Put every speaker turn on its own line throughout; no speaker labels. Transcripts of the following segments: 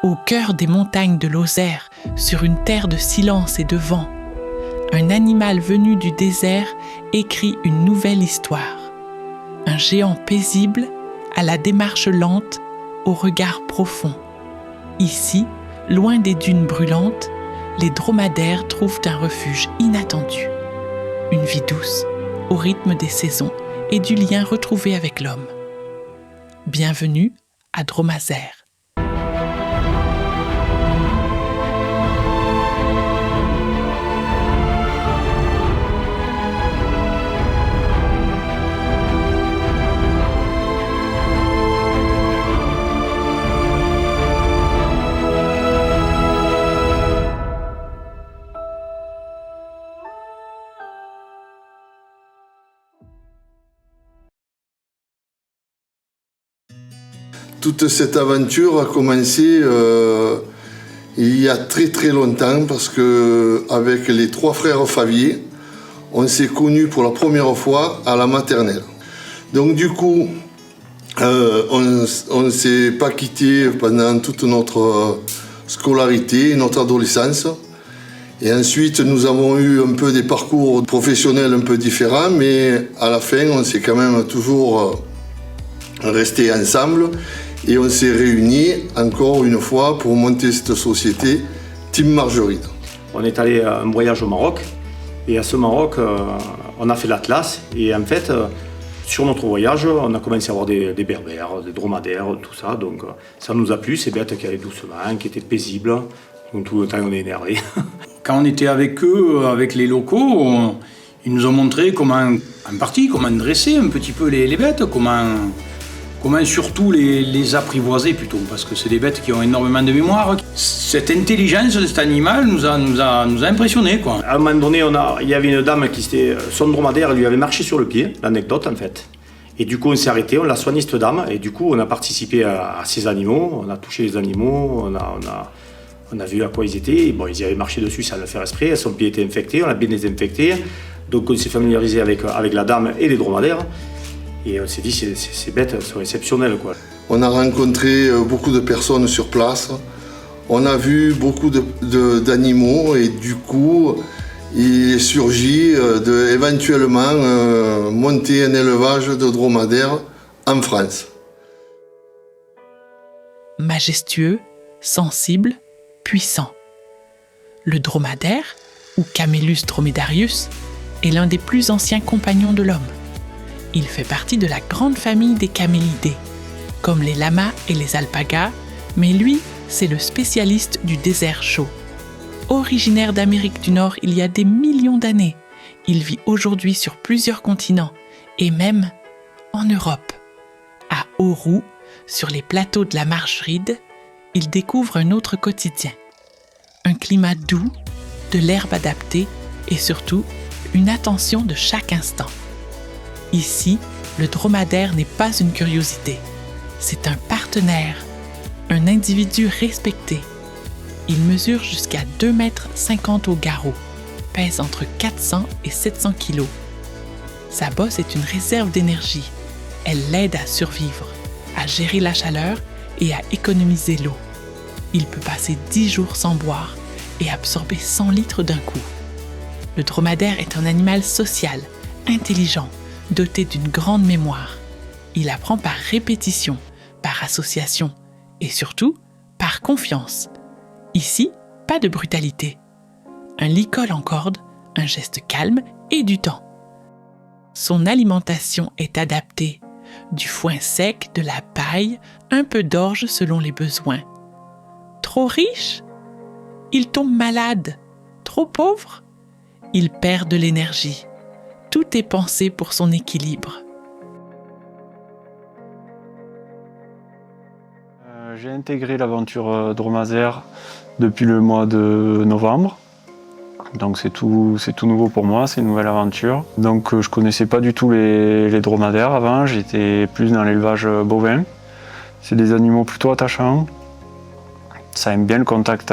Au cœur des montagnes de Lozère, sur une terre de silence et de vent, un animal venu du désert écrit une nouvelle histoire. Un géant paisible, à la démarche lente, au regard profond. Ici, loin des dunes brûlantes, les dromadaires trouvent un refuge inattendu. Une vie douce, au rythme des saisons et du lien retrouvé avec l'homme. Bienvenue à Dromazère.
Toute cette aventure a commencé il y a très très longtemps parce que avec les trois frères Favier, on s'est connus pour la première fois à la maternelle. Donc du coup, on ne s'est pas quitté pendant toute notre scolarité, notre adolescence. Et ensuite, nous avons eu un peu des parcours professionnels un peu différents, mais à la fin, on s'est quand même toujours restés ensemble. Et on s'est réunis encore une fois pour monter cette société Team Margeride.
On est allé à un voyage au Maroc et à ce Maroc, on a fait l'Atlas et en fait, sur notre voyage, on a commencé à voir des berbères, des dromadaires, tout ça. Donc ça nous a plu, ces bêtes qui allaient doucement, qui étaient paisibles. Donc tout le temps on est énervé.
Quand on était avec eux, avec les locaux, ils nous ont montré comment dresser un petit peu les bêtes, comment surtout les apprivoiser plutôt, parce que c'est des bêtes qui ont énormément de mémoire. Cette intelligence de cet animal nous a impressionnés, quoi.
À un moment donné, il y avait une dame son dromadaire lui avait marché sur le pied, l'anecdote en fait. Et du coup on s'est arrêté, on l'a soigné cette dame, et du coup on a participé à ces animaux, on a touché les animaux, on a vu à quoi ils étaient. Bon, ils y avaient marché dessus sans le faire exprès, son pied était infecté, on l'a bien désinfecté. Donc on s'est familiarisé avec la dame et les dromadaires. Et on s'est dit, ces bêtes sont exceptionnelles, quoi.
On a rencontré beaucoup de personnes sur place. On a vu beaucoup d'animaux et du coup, il est surgi éventuellement monter un élevage de dromadaires en France.
Majestueux, sensible, puissant. Le dromadaire, ou Camelus dromedarius, est l'un des plus anciens compagnons de l'homme. Il fait partie de la grande famille des camélidés, comme les lamas et les alpagas, mais lui, c'est le spécialiste du désert chaud. Originaire d'Amérique du Nord il y a des millions d'années, il vit aujourd'hui sur plusieurs continents, et même en Europe. À Auroux, sur les plateaux de la Margeride, il découvre un autre quotidien. Un climat doux, de l'herbe adaptée et surtout une attention de chaque instant. Ici, le dromadaire n'est pas une curiosité. C'est un partenaire, un individu respecté. Il mesure jusqu'à 2,50 m au garrot, pèse entre 400 et 700 kg. Sa bosse est une réserve d'énergie. Elle l'aide à survivre, à gérer la chaleur et à économiser l'eau. Il peut passer 10 jours sans boire et absorber 100 litres d'un coup. Le dromadaire est un animal social, intelligent, doté d'une grande mémoire. Il apprend par répétition, par association et surtout par confiance. Ici, pas de brutalité. Un licol en corde, un geste calme et du temps. Son alimentation est adaptée. Du foin sec, de la paille, un peu d'orge selon les besoins. Trop riche? Il tombe malade. Trop pauvre? Il perd de l'énergie. Tout est pensé pour son équilibre.
J'ai intégré l'aventure dromadaire depuis le mois de novembre. Donc c'est tout nouveau pour moi, c'est une nouvelle aventure. Donc je connaissais pas du tout les dromadaires avant, j'étais plus dans l'élevage bovin. C'est des animaux plutôt attachants. Ça aime bien le contact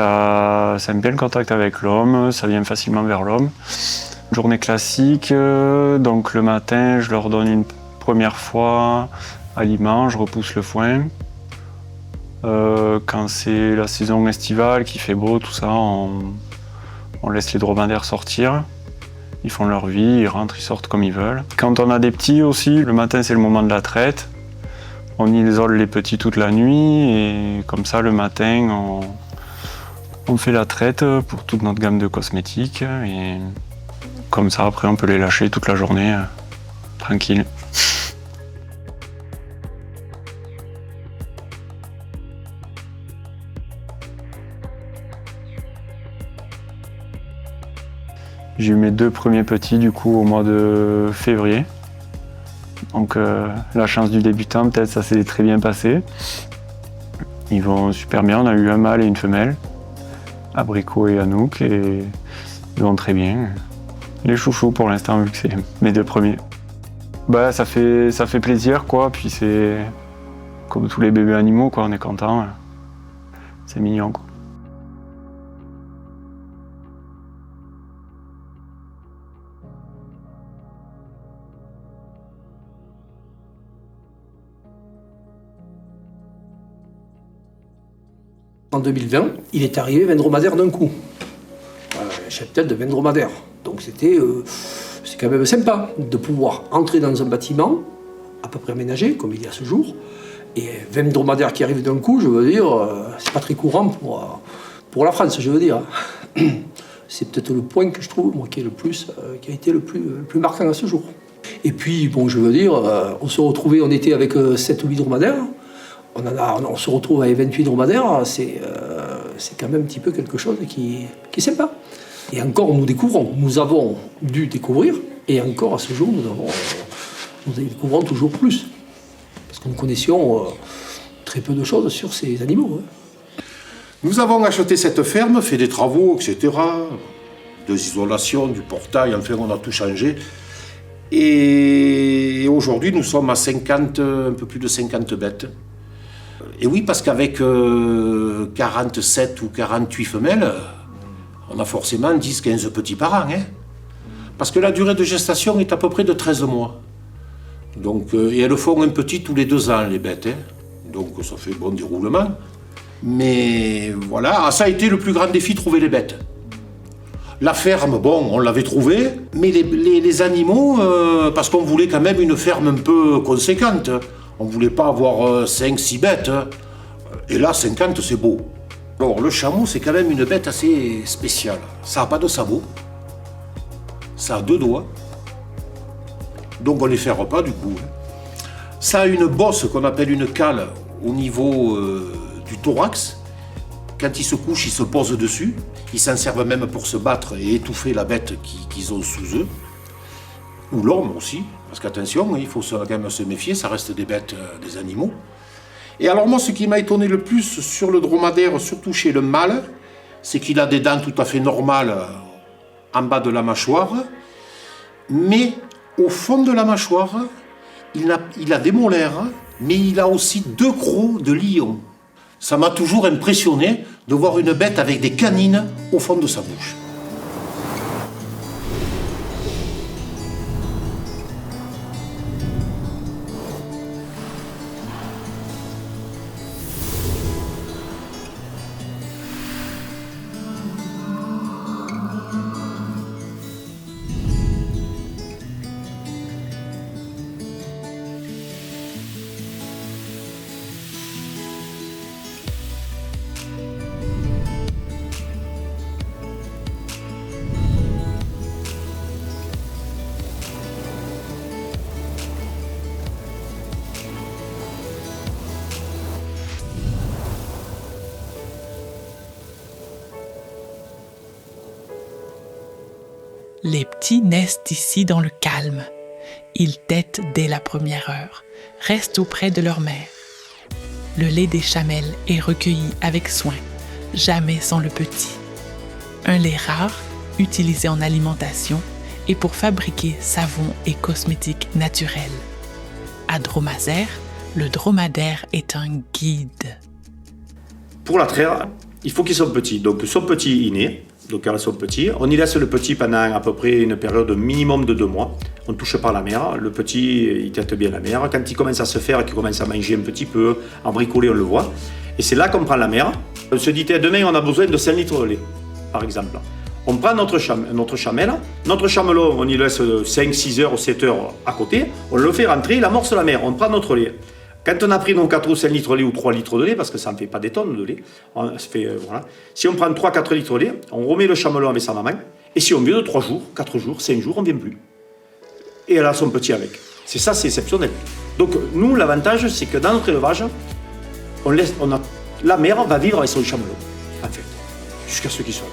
avec l'homme, ça vient facilement vers l'homme. Journée classique, donc le matin je leur donne une première fois aliment, je repousse le foin. Quand c'est la saison estivale, qu'il fait beau, tout ça, on laisse les dromadaires sortir. Ils font leur vie, ils rentrent, ils sortent comme ils veulent. Quand on a des petits aussi, le matin c'est le moment de la traite. On isole les petits toute la nuit et comme ça le matin on fait la traite pour toute notre gamme de cosmétiques et comme ça après on peut les lâcher toute la journée tranquille. J'ai eu mes 2 premiers petits du coup au mois de février. Donc la chance du débutant, peut-être ça s'est très bien passé. Ils vont super bien, on a eu un mâle et une femelle, Abricot et Anouk, et ils vont très bien. Les chouchous pour l'instant vu que c'est mes 2 premiers. Bah ça fait plaisir quoi, puis c'est comme tous les bébés animaux quoi, on est content. C'est mignon quoi.
En 2020, il est arrivé 20 dromadaires d'un coup. Un cheptel de 20 dromadaires. Donc c'est quand même sympa de pouvoir entrer dans un bâtiment à peu près aménagé, comme il y a ce jour, et 20 dromadaires qui arrivent d'un coup, je veux dire, c'est pas très courant pour la France, je veux dire. C'est peut-être le point que je trouve, moi, qui a été le plus marquant à ce jour. Et puis, bon, je veux dire, on était avec 7 ou 8 dromadaires. On se retrouve avec 28 dromadaires, c'est quand même un petit peu quelque chose qui est sympa. Et encore, nous découvrons. Nous avons dû découvrir, et encore à ce jour, nous découvrons toujours plus. Parce que nous connaissions très peu de choses sur ces animaux.
Nous avons acheté cette ferme, fait des travaux, etc. Des isolations, du portail, enfin on a tout changé. Et aujourd'hui, nous sommes à 50, un peu plus de 50 bêtes. Et oui, parce qu'avec 47 ou 48 femelles, on a forcément 10-15 petits par an. Hein. Parce que la durée de gestation est à peu près de 13 mois. Donc, et elles font un petit tous les 2 ans, les bêtes. Hein. Donc ça fait bon déroulement. Mais voilà, ça a été le plus grand défi, trouver les bêtes. La ferme, bon, on l'avait trouvée, mais les animaux, parce qu'on voulait quand même une ferme un peu conséquente. On ne voulait pas avoir 5-6 bêtes. Et là, 50, c'est beau. Alors, le chameau, c'est quand même une bête assez spéciale. Ça n'a pas de sabot. Ça a 2 doigts. Donc, on ne les ferre pas, du coup. Ça a une bosse qu'on appelle une cale au niveau du thorax. Quand ils se couchent, ils se posent dessus. Ils s'en servent même pour se battre et étouffer la bête qu'ils ont sous eux. Ou l'homme aussi. Parce qu'attention, il faut quand même se méfier, ça reste des bêtes, des animaux. Et alors moi, ce qui m'a étonné le plus sur le dromadaire, surtout chez le mâle, c'est qu'il a des dents tout à fait normales en bas de la mâchoire, mais au fond de la mâchoire, il a des molaires, mais il a aussi 2 crocs de lion. Ça m'a toujours impressionné de voir une bête avec des canines au fond de sa bouche.
Les petits naissent ici dans le calme. Ils tètent dès la première heure, restent auprès de leur mère. Le lait des chamelles est recueilli avec soin, jamais sans le petit. Un lait rare, utilisé en alimentation et pour fabriquer savon et cosmétiques naturels. À Dromazère, le dromadaire est un guide.
Pour la traire, il faut qu'ils soient petits. Donc, son petit inné. Donc quand ils sont petits, on y laisse le petit pendant à peu près une période minimum de 2 mois. On ne touche pas la mère, le petit il tète bien la mère. Quand il commence à se faire, qu'il commence à manger un petit peu, à bricoler, on le voit. Et c'est là qu'on prend la mère. On se dit, demain, on a besoin de 5 litres de lait, par exemple. On prend notre chamelle, notre chamelon, on y laisse 5, 6 heures ou 7 heures à côté, on le fait rentrer, il amorce la mer, on prend notre lait. Quand on a pris nos 4 ou 5 litres de lait ou 3 litres de lait, parce que ça ne fait pas des tonnes de lait, voilà. Si on prend 3-4 litres de lait, on remet le chamelon avec sa maman, et si on vient de 3 jours, 4 jours, 5 jours, on ne vient plus. Et elle a son petit avec. C'est ça, c'est exceptionnel. Donc nous, l'avantage, c'est que dans notre élevage, la mère va vivre avec son chamelon, en fait, jusqu'à ce qu'il soit là.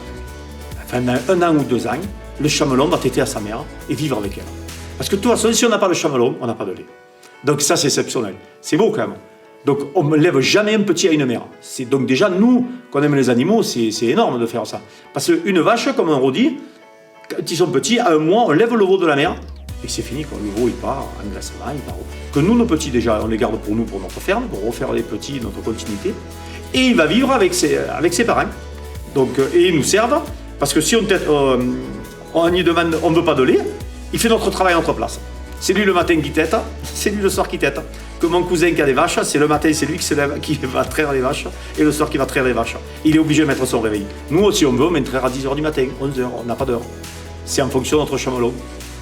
Enfin, dans 1 an ou 2 ans, le chamelon va téter à sa mère et vivre avec elle. Parce que de toute façon, si on n'a pas le chamelon, on n'a pas de lait. Donc ça, c'est exceptionnel. C'est beau quand même. Donc on ne lève jamais un petit à une mère. Donc déjà, nous, qu'on aime les animaux, c'est énorme de faire ça. Parce qu'une vache, comme on redit, quand ils sont petits, à 1 mois, on lève le veau de la mère et c'est fini, quoi. Le veau, il part en glacement, il part. Que nous, nos petits, déjà, on les garde pour nous, pour notre ferme, pour refaire les petits, notre continuité. Et il va vivre avec ses parents. Donc, et ils nous servent, parce que si on y demande, on ne veut pas de lait, il fait notre travail à notre place. C'est lui le matin qui tète, c'est lui le soir qui tète. Que mon cousin qui a des vaches, c'est le matin, c'est lui qui se lève, qui va traire les vaches, et le soir qui va traire les vaches. Il est obligé de mettre son réveil. Nous, si on veut, on met traire à 10h du matin, 11h, on n'a pas d'heure. C'est en fonction de notre chamelon.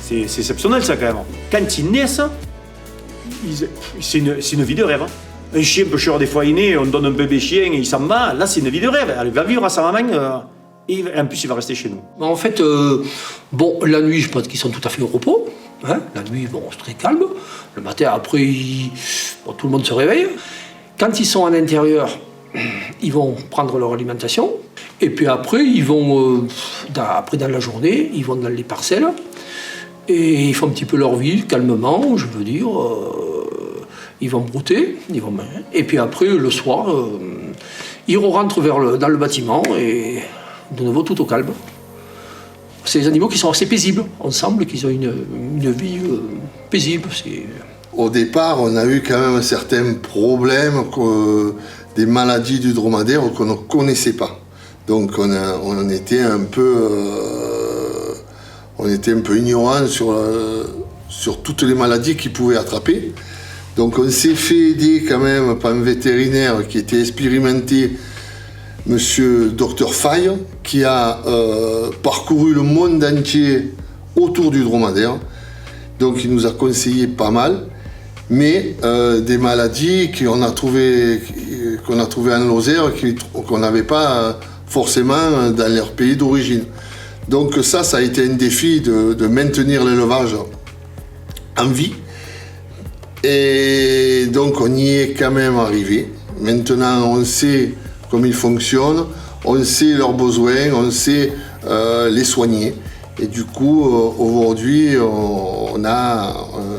C'est exceptionnel ça quand même. Quand ils naissent, c'est une vie de rêve. Un chien peut chier des fois il naît, on donne un bébé chien et il s'en va. Là, c'est une vie de rêve. Elle va vivre à sa maman et en plus, il va rester chez nous.
En fait, la nuit, je pense qu'ils sont tout à fait au repos. Hein. La nuit, c'est très calme. Le matin, après, tout le monde se réveille. Quand ils sont à l'intérieur, ils vont prendre leur alimentation. Et puis après, ils vont, dans la journée, ils vont dans les parcelles. Et ils font un petit peu leur vie, calmement, je veux dire. Ils vont brouter, et puis après, le soir, ils rentrent dans le bâtiment et de nouveau tout au calme. C'est des animaux qui sont assez paisibles. On semble qu'ils ont une vie paisible.
Au départ, on a eu quand même certains problèmes, des maladies du dromadaire qu'on ne connaissait pas. Donc on était un peu ignorants sur toutes les maladies qu'ils pouvaient attraper. Donc on s'est fait aider quand même par un vétérinaire qui était expérimenté, monsieur Dr Faye, qui a parcouru le monde entier autour du dromadaire. Donc il nous a conseillé pas mal, mais des maladies qu'on a trouvées en Lozère, qu'on n'avait pas forcément dans leur pays d'origine. Donc ça a été un défi de maintenir l'élevage en vie. Et donc on y est quand même arrivé. Maintenant on sait comment ils fonctionnent, on sait leurs besoins, on sait les soigner. Et du coup aujourd'hui on a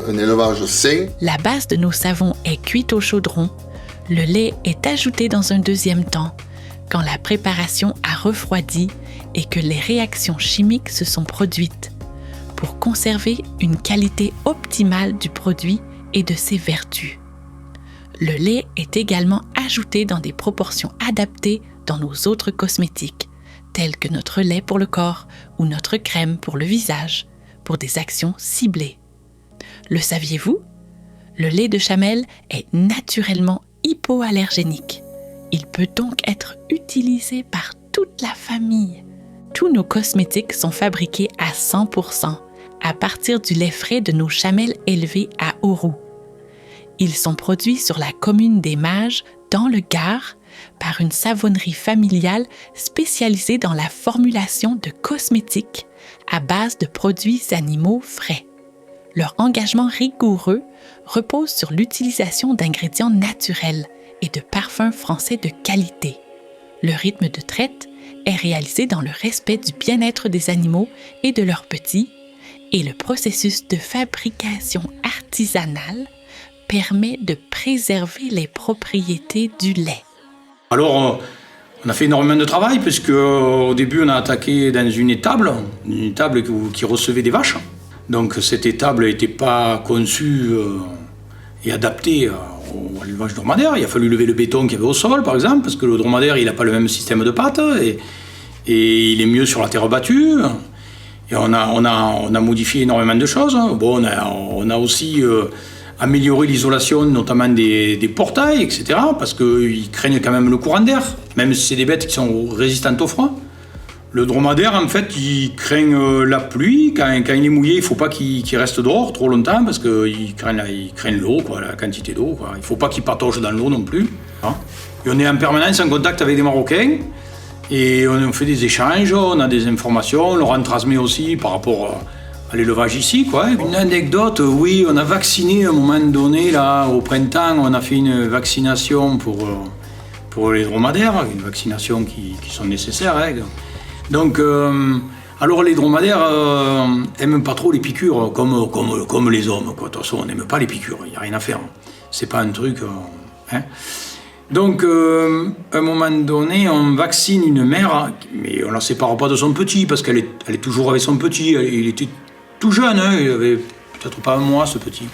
un élevage sain.
La base de nos savons est cuite au chaudron. Le lait est ajouté dans un deuxième temps, quand la préparation a refroidi et que les réactions chimiques se sont produites, pour conserver une qualité optimale du produit et de ses vertus. Le lait est également ajouté dans des proportions adaptées dans nos autres cosmétiques, tels que notre lait pour le corps ou notre crème pour le visage, pour des actions ciblées. Le saviez-vous? Le lait de chamelle est naturellement hypoallergénique. Il peut donc être utilisé par toute la famille. Tous nos cosmétiques sont fabriqués à 100% à partir du lait frais de nos chamelles élevées à Auroux. Ils sont produits sur la commune des Mages, dans le Gard, par une savonnerie familiale spécialisée dans la formulation de cosmétiques à base de produits animaux frais. Leur engagement rigoureux repose sur l'utilisation d'ingrédients naturels et de parfums français de qualité. Le rythme de traite est réalisé dans le respect du bien-être des animaux et de leurs petits, et le processus de fabrication artisanale permet de préserver les propriétés du lait.
Alors, on a fait énormément de travail, puisque au début, on a attaqué dans une étable qui recevait des vaches. Donc, cette étable n'était pas conçue et adaptée à l'élevage dromadaire. Il a fallu lever le béton qu'il y avait au sol, par exemple, parce que le dromadaire, il n'a pas le même système de pattes, et il est mieux sur la terre battue. Et on a modifié énormément de choses. Bon, on a aussi améliorer l'isolation, notamment des portails, etc. Parce qu'ils craignent quand même le courant d'air, même si c'est des bêtes qui sont résistantes au froid. Le dromadaire, en fait, il craint la pluie. Quand il est mouillé, il ne faut pas qu'il reste dehors trop longtemps parce qu'il craint l'eau, la quantité d'eau. Il ne faut pas qu'il patauge dans l'eau non plus. Hein. Et on est en permanence en contact avec des Marocains et on fait des échanges, on a des informations, on leur en transmet aussi par rapport à l'élevage ici. Une anecdote, oui, on a vacciné à un moment donné, là, au printemps, on a fait une vaccination pour les dromadaires, une vaccination qui sont nécessaires. Hein. Donc, alors les dromadaires aiment pas trop les piqûres, comme les hommes. De toute façon, on n'aime pas les piqûres, il n'y a rien à faire. C'est pas un truc... hein. Donc, à un moment donné, on vaccine une mère, mais on ne la sépare pas de son petit, parce qu'elle est toujours avec son petit. Il était tout jeune, hein, il avait peut-être pas un mois, ce petit.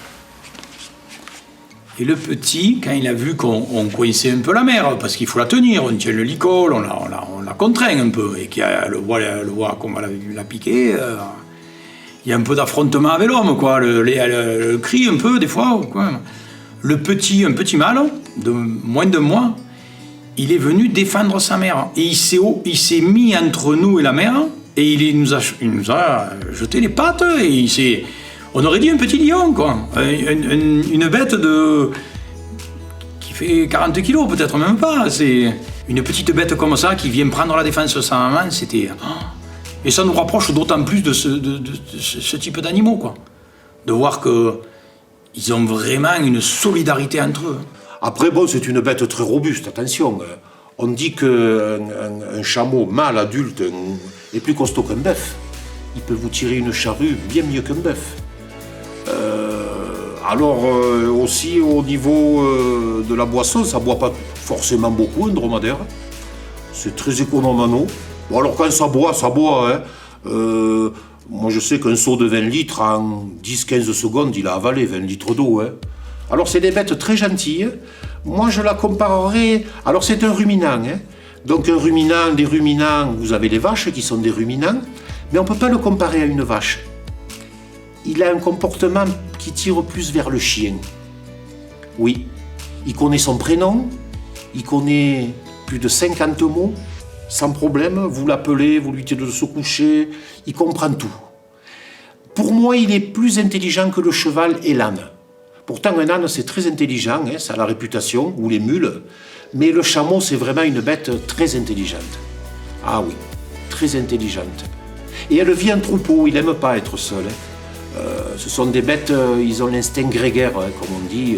Et le petit, quand il a vu qu'on coinçait un peu la mère, parce qu'il faut la tenir, on tient le licol, on la contraint un peu, et qu'il voit qu'on va la piquer, il y a un peu d'affrontement avec l'homme, le cri un peu, des fois, quoi. Un petit mâle, de moins de mois, il est venu défendre sa mère. Et il s'est mis entre nous et la mère, et il nous a jeté les pattes, et on aurait dit un petit lion, quoi. Une bête qui fait 40 kilos, peut-être même pas. C'est une petite bête comme ça qui vient prendre la défense de sa maman, c'était... Et ça nous rapproche d'autant plus de ce type d'animaux, quoi. De voir qu'ils ont vraiment une solidarité entre eux.
Après, bon, c'est une bête très robuste, attention. On dit qu'un chameau mâle adulte est plus costaud qu'un bœuf. Il peut vous tirer une charrue bien mieux qu'un bœuf. Alors, aussi, au niveau de la boisson, ça ne boit pas forcément beaucoup, un dromadaire. C'est très économe en eau. Bon, alors quand ça boit, hein. Moi, je sais qu'un seau de 20 litres, en 10-15 secondes, il a avalé 20 litres d'eau. Hein. Alors, c'est des bêtes très gentilles. Moi, je la comparerais... Alors, c'est un ruminant. Hein. Donc, des ruminants, vous avez les vaches qui sont des ruminants, mais on ne peut pas le comparer à une vache. Il a un comportement qui tire plus vers le chien. Oui, il connaît son prénom, il connaît plus de 50 mots, sans problème. Vous l'appelez, vous lui dites de se coucher, il comprend tout. Pour moi, il est plus intelligent que le cheval et l'âne. Pourtant, un âne, c'est très intelligent, hein, ça a la réputation, ou les mules. Mais le chameau, c'est vraiment une bête très intelligente. Ah oui, très intelligente. Et elle vit en troupeau, il n'aime pas être seul. Hein. Ce sont des bêtes, ils ont l'instinct grégaire, hein, comme on dit.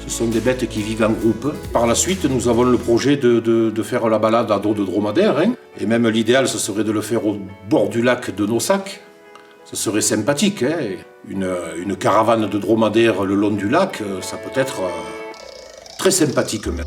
Ce sont des bêtes qui vivent en groupe. Par la suite, nous avons le projet de faire la balade à dos de dromadaire. Hein. Et même l'idéal, ce serait de le faire au bord du lac de Nossac. Ce serait sympathique. Hein. Une caravane de dromadaires le long du lac, ça peut être très sympathique même.